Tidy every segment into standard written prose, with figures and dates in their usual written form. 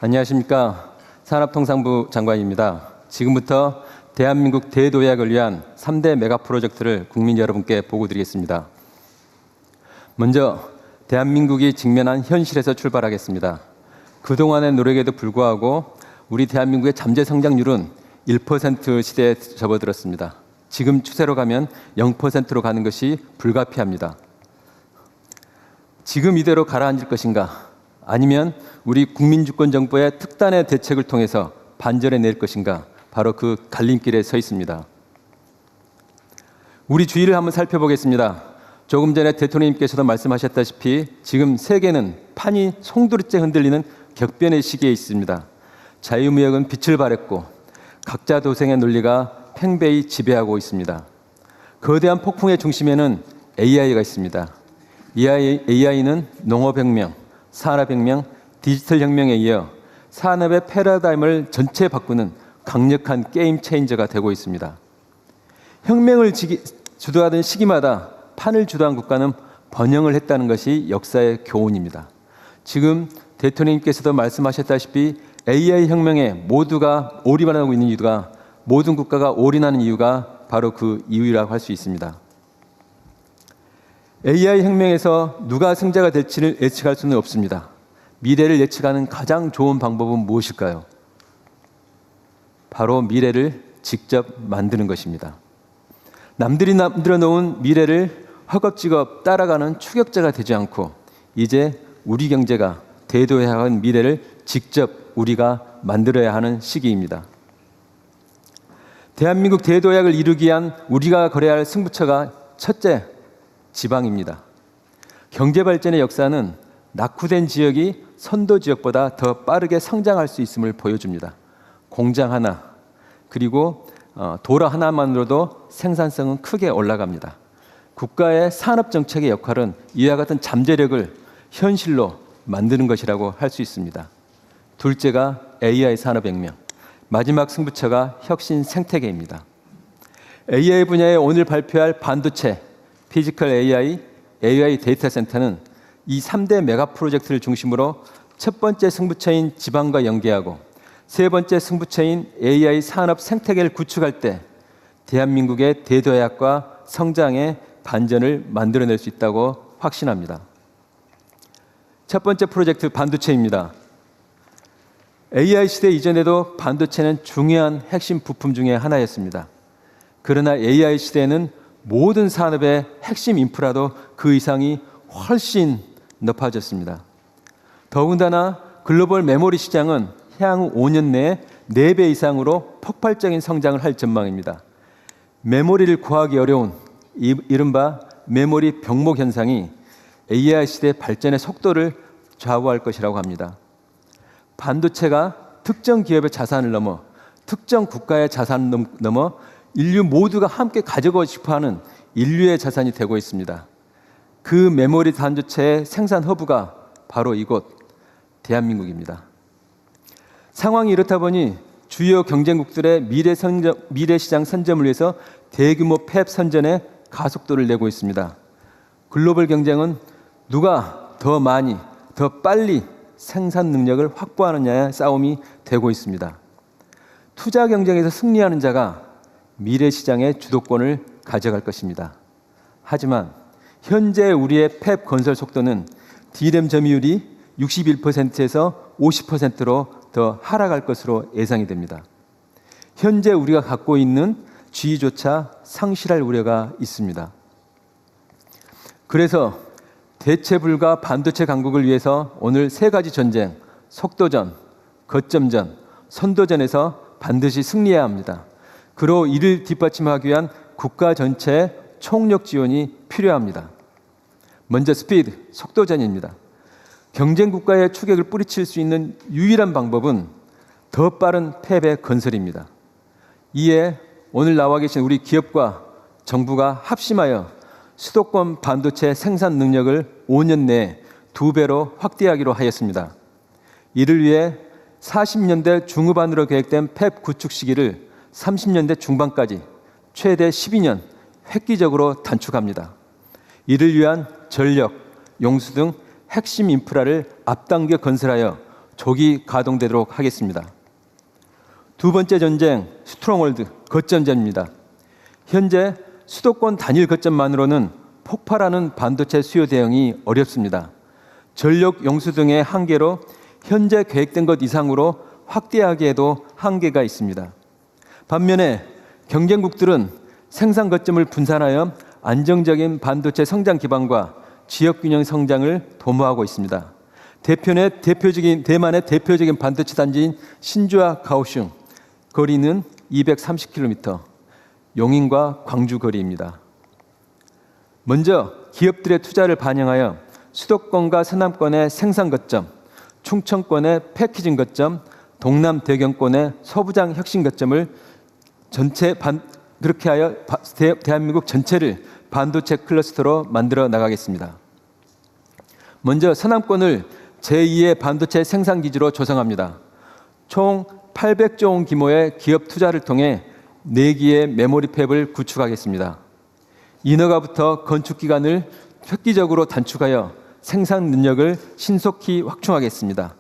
안녕하십니까. 산업통상부 장관입니다. 지금부터 대한민국 대도약을 위한 3대 메가 프로젝트를 국민 여러분께 보고드리겠습니다. 먼저 대한민국이 직면한 현실에서 출발하겠습니다. 그동안의 노력에도 불구하고 우리 대한민국의 잠재 성장률은 1% 시대에 접어들었습니다. 지금 추세로 가면 0%로 가는 것이 불가피합니다. 지금 이대로 가라앉을 것인가? 아니면 우리 국민주권정부의 특단의 대책을 통해서 반전해 낼 것인가? 바로 그 갈림길에 서 있습니다. 우리 주위를 한번 살펴보겠습니다. 조금 전에 대통령님께서도 말씀하셨다시피 지금 세계는 판이 송두리째 흔들리는 격변의 시기에 있습니다. 자유무역은 빛을 발했고 각자 도생의 논리가 팽배히 지배하고 있습니다. 거대한 폭풍의 중심에는 AI가 있습니다. AI는 농업혁명, 산업혁명, 디지털혁명에 이어 산업의 패러다임을 전체 바꾸는 강력한 게임 체인저가 되고 있습니다. 혁명을 주도하던 시기마다 판을 주도한 국가는 번영을 했다는 것이 역사의 교훈입니다. 지금 대통령님께서도 말씀하셨다시피 AI 혁명에 모두가 올인하고 있는 이유가 모든 국가가 올인하는 이유가 바로 그 이유라고 할 수 있습니다. AI 혁명에서 누가 승자가 될지를 예측할 수는 없습니다. 미래를 예측하는 가장 좋은 방법은 무엇일까요? 바로 미래를 직접 만드는 것입니다. 남들이 만들어 놓은 미래를 허겁지겁 따라가는 추격자가 되지 않고 이제 우리 경제가 대도해야 하는 미래를 직접 우리가 만들어야 하는 시기입니다. 대한민국 대도약을 이루기 위한 우리가 걸어야 할 승부처가 첫째, 지방입니다. 경제발전의 역사는 낙후된 지역이 선도 지역보다 더 빠르게 성장할 수 있음을 보여줍니다. 공장 하나, 그리고 도로 하나만으로도 생산성은 크게 올라갑니다. 국가의 산업정책의 역할은 이와 같은 잠재력을 현실로 만드는 것이라고 할 수 있습니다. 둘째가 AI 산업혁명, 마지막 승부처가 혁신 생태계입니다. AI 분야에 오늘 발표할 반도체, 피지컬 AI 데이터 센터는 이 3대 메가 프로젝트를 중심으로 첫 번째 승부처인 지방과 연계하고 세 번째 승부처인 AI 산업 생태계를 구축할 때 대한민국의 대도약과 성장의 반전을 만들어낼 수 있다고 확신합니다. 첫 번째 프로젝트 반도체입니다. AI 시대 이전에도 반도체는 중요한 핵심 부품 중에 하나였습니다. 그러나 AI 시대에는 모든 산업의 핵심 인프라도 그 이상이 훨씬 높아졌습니다. 더군다나 글로벌 메모리 시장은 향후 5년 내에 4배 이상으로 폭발적인 성장을 할 전망입니다. 메모리를 구하기 어려운 이른바 메모리 병목 현상이 AI 시대 발전의 속도를 좌우할 것이라고 합니다. 반도체가 특정 기업의 자산을 넘어 특정 국가의 자산을 넘어 인류 모두가 함께 가지고 싶어하는 인류의 자산이 되고 있습니다. 그 메모리 반도체의 생산 허브가 바로 이곳 대한민국입니다. 상황이 이렇다 보니 주요 경쟁국들의 미래 시장 선점을 위해서 대규모 팹 선전에 가속도를 내고 있습니다. 글로벌 경쟁은 누가 더 많이, 더 빨리 생산 능력을 확보하느냐의 싸움이 되고 있습니다. 투자 경쟁에서 승리하는 자가 미래 시장의 주도권을 가져갈 것입니다. 하지만 현재 우리의 팹 건설 속도는 D램 점유율이 61%에서 50%로 더 하락할 것으로 예상이 됩니다. 현재 우리가 갖고 있는 지위조차 상실할 우려가 있습니다. 그래서 대체 불가 반도체 강국을 위해서 오늘 3가지 전쟁, 속도전, 거점전, 선도전에서 반드시 승리해야 합니다. 그로 이를 뒷받침하기 위한 국가 전체의 총력 지원이 필요합니다. 먼저 스피드, 속도전입니다. 경쟁 국가의 추격을 뿌리칠 수 있는 유일한 방법은 더 빠른 팹의 건설입니다. 이에 오늘 나와 계신 우리 기업과 정부가 합심하여 수도권 반도체 생산 능력을 5년 내에 2배로 확대하기로 하였습니다. 이를 위해 40년대 중후반으로 계획된 팹 구축 시기를 30년대 중반까지 최대 12년 획기적으로 단축합니다. 이를 위한 전력, 용수 등 핵심 인프라를 앞당겨 건설하여 조기 가동되도록 하겠습니다. 두 번째 전쟁, 스트롱홀드, 거점전입니다. 현재 수도권 단일 거점만으로는 폭발하는 반도체 수요 대응이 어렵습니다. 전력 용수 등의 한계로 현재 계획된 것 이상으로 확대하기에도 한계가 있습니다. 반면에 경쟁국들은 생산 거점을 분산하여 안정적인 반도체 성장 기반과 지역 균형 성장을 도모하고 있습니다. 대만의 대표적인 반도체 단지인 신주와 가오슝, 거리는 230km, 용인과 광주 거리입니다. 먼저 기업들의 투자를 반영하여 수도권과 서남권의 생산 거점, 충청권의 패키징 거점, 동남 대경권의 서부장 혁신 거점을 그렇게 하여 대한민국 전체를 반도체 클러스터로 만들어 나가겠습니다. 먼저 서남권을 제2의 반도체 생산 기지로 조성합니다. 총 800조 원 규모의 기업 투자를 통해 4기의 메모리 팹을 구축하겠습니다. 인허가부터 건축 기간을 획기적으로 단축하여 생산 능력을 신속히 확충하겠습니다.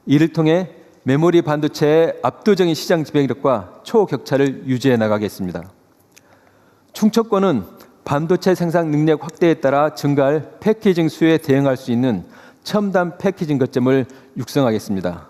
이를 통해 메모리 반도체의 압도적인 시장 지배력과 초격차를 유지해 나가겠습니다. 충청권은 반도체 생산 능력 확대에 따라 증가할 패키징 수요에 대응할 수 있는 첨단 패키징 거점을 육성하겠습니다.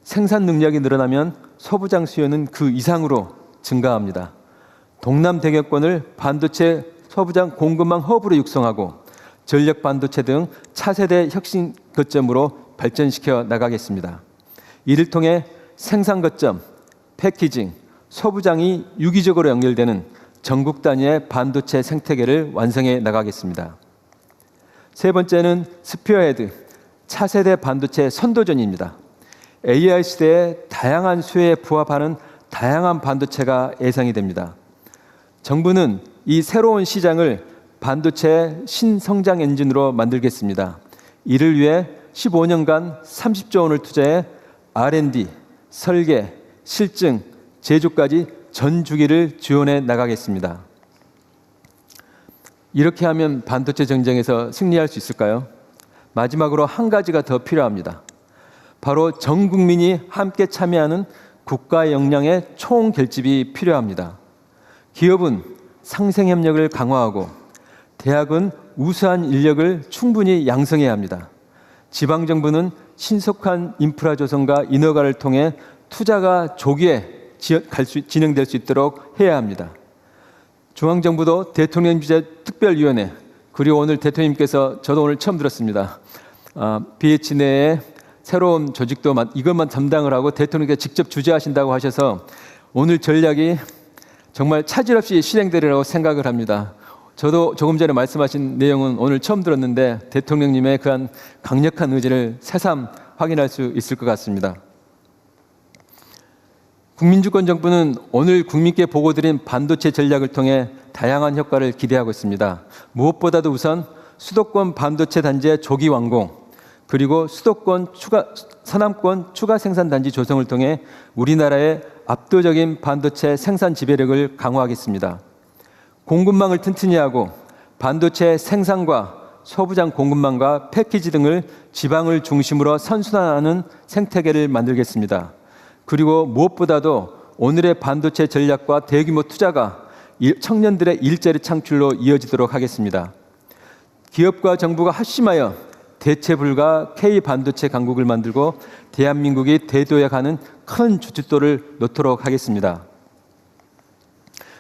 생산 능력이 늘어나면 소부장 수요는 그 이상으로 증가합니다. 동남 대경권을 반도체 소부장 공급망 허브로 육성하고 전력 반도체 등 차세대 혁신 거점으로 발전시켜 나가겠습니다. 이를 통해 생산 거점, 패키징, 소부장이 유기적으로 연결되는 전국 단위의 반도체 생태계를 완성해 나가겠습니다. 세 번째는 스피어헤드, 차세대 반도체 선도전입니다. AI 시대의 다양한 수요에 부합하는 다양한 반도체가 예상이 됩니다. 정부는 이 새로운 시장을 반도체 신성장 엔진으로 만들겠습니다. 이를 위해 15년간 30조 원을 투자해 R&D, 설계, 실증, 제조까지 전 주기를 지원해 나가겠습니다. 이렇게 하면 반도체 전쟁에서 승리할 수 있을까요? 마지막으로 한 가지가 더 필요합니다. 바로 전 국민이 함께 참여하는 국가 역량의 총결집이 필요합니다. 기업은 상생협력을 강화하고 대학은 우수한 인력을 충분히 양성해야 합니다. 지방정부는 신속한 인프라 조성과 인허가를 통해 투자가 조기에 진행될 수 있도록 해야 합니다. 중앙정부도 대통령 주재 특별위원회, 그리고 오늘 대통령님께서 저도 오늘 처음 들었습니다. BH 내에 새로운 조직도 이것만 담당을 하고 대통령께서 직접 주재하신다고 하셔서 오늘 전략이 정말 차질 없이 실행되리라고 생각을 합니다. 저도 조금 전에 말씀하신 내용은 오늘 처음 들었는데 대통령님의 그한 강력한 의지를 새삼 확인할 수 있을 것 같습니다. 국민주권정부는 오늘 국민께 보고드린 반도체 전략을 통해 다양한 효과를 기대하고 있습니다. 무엇보다도 우선 수도권 반도체 단지의 조기 완공, 그리고 서남권 추가 생산 단지 조성을 통해 우리나라의 압도적인 반도체 생산 지배력을 강화하겠습니다. 공급망을 튼튼히 하고 반도체 생산과 소부장 공급망과 패키지 등을 지방을 중심으로 선순환하는 생태계를 만들겠습니다. 그리고 무엇보다도 오늘의 반도체 전략과 대규모 투자가 청년들의 일자리 창출로 이어지도록 하겠습니다. 기업과 정부가 합심하여 대체 불가 K 반도체 강국을 만들고 대한민국이 대도약하는 큰 주춧돌을 놓도록 하겠습니다.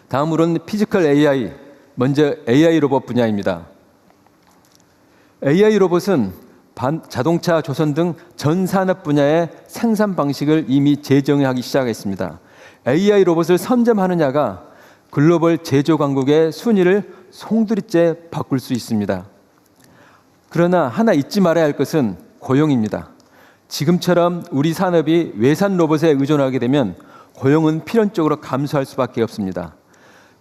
다음으로는 피지컬 AI, 먼저 AI 로봇 분야입니다. AI 로봇은 자동차, 조선 등 전 산업 분야의 생산 방식을 이미 재정의하기 시작했습니다. AI 로봇을 선점하느냐가 글로벌 제조 강국의 순위를 송두리째 바꿀 수 있습니다. 그러나 하나 잊지 말아야 할 것은 고용입니다. 지금처럼 우리 산업이 외산 로봇에 의존하게 되면 고용은 필연적으로 감소할 수밖에 없습니다.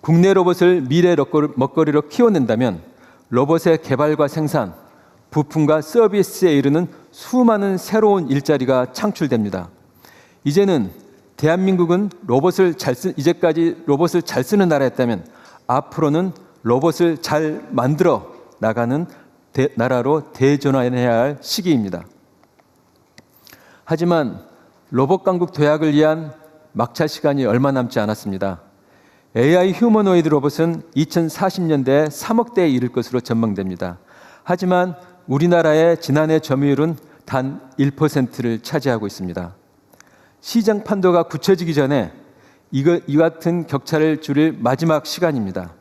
국내 로봇을 미래 먹거리로 키워낸다면 로봇의 개발과 생산, 부품과 서비스에 이르는 수많은 새로운 일자리가 창출됩니다. 이제는 대한민국은 이제까지 로봇을 잘 쓰는 나라였다면 앞으로는 로봇을 잘 만들어 나가는 나라로 대전환해야 할 시기입니다. 하지만 로봇 강국 도약을 위한 막차 시간이 얼마 남지 않았습니다. AI 휴머노이드 로봇은 2040년대에 3억 대에 이를 것으로 전망됩니다. 하지만 우리나라의 지난해 점유율은 단 1%를 차지하고 있습니다. 시장 판도가 굳혀지기 전에 이 같은 격차를 줄일 마지막 시간입니다.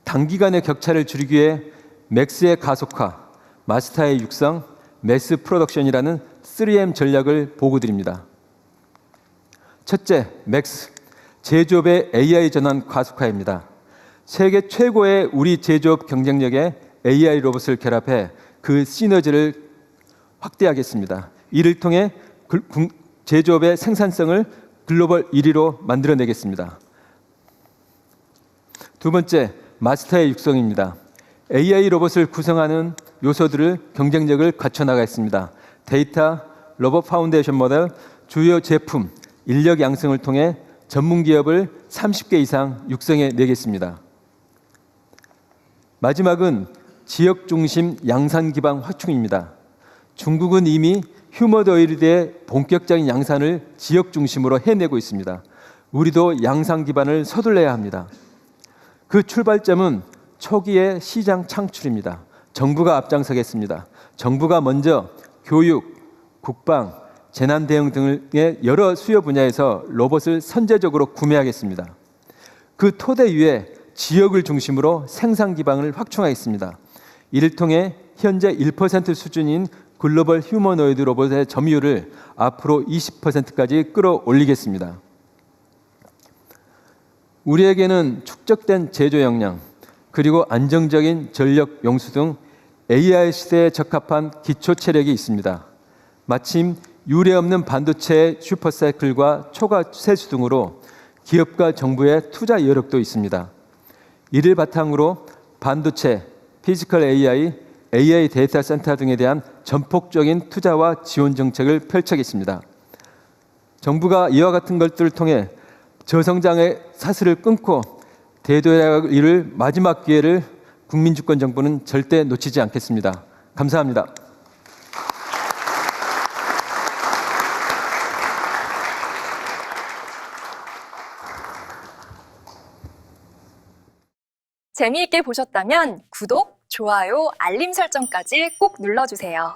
단기간의 격차를 줄이기 위해 맥스의 가속화, 마스터의 육성, 매스 프로덕션이라는 3M 전략을 보고드립니다. 첫째, 맥스, 제조업의 AI 전환 가속화입니다. 세계 최고의 우리 제조업 경쟁력에 AI 로봇을 결합해 그 시너지를 확대하겠습니다. 이를 통해 제조업의 생산성을 글로벌 1위로 만들어내겠습니다. 두 번째, 마스터의 육성입니다. AI 로봇을 구성하는 요소들을 경쟁력을 갖춰나가겠습니다. 데이터, 로봇 파운데이션 모델, 주요 제품, 인력 양성을 통해 전문 기업을 30개 이상 육성해 내겠습니다. 마지막은 지역 중심 양산 기반 확충입니다. 중국은 이미 휴머노이드의 본격적인 양산을 지역 중심으로 해내고 있습니다. 우리도 양산 기반을 서둘러야 합니다. 그 출발점은 초기의 시장 창출입니다. 정부가 앞장서겠습니다. 정부가 먼저 교육, 국방, 재난 대응 등의 여러 수요 분야에서 로봇을 선제적으로 구매하겠습니다. 그 토대 위에 지역을 중심으로 생산 기반을 확충하겠습니다. 이를 통해 현재 1% 수준인 글로벌 휴머노이드 로봇의 점유율을 앞으로 20%까지 끌어올리겠습니다. 우리에게는 축적된 제조 역량, 그리고 안정적인 전력 용수 등 AI 시대에 적합한 기초 체력이 있습니다. 마침 유례없는 반도체 슈퍼사이클과 초과 세수 등으로 기업과 정부의 투자 여력도 있습니다. 이를 바탕으로 반도체, 피지컬 AI 데이터 센터 등에 대한 전폭적인 투자와 지원 정책을 펼쳐겠습니다. 정부가 이와 같은 것들을 통해 저성장의 사슬을 끊고 대도약을 이룰 마지막 기회를 국민주권 정부는 절대 놓치지 않겠습니다. 감사합니다. 재미있게 보셨다면 구독, 좋아요, 알림 설정까지 꼭 눌러주세요.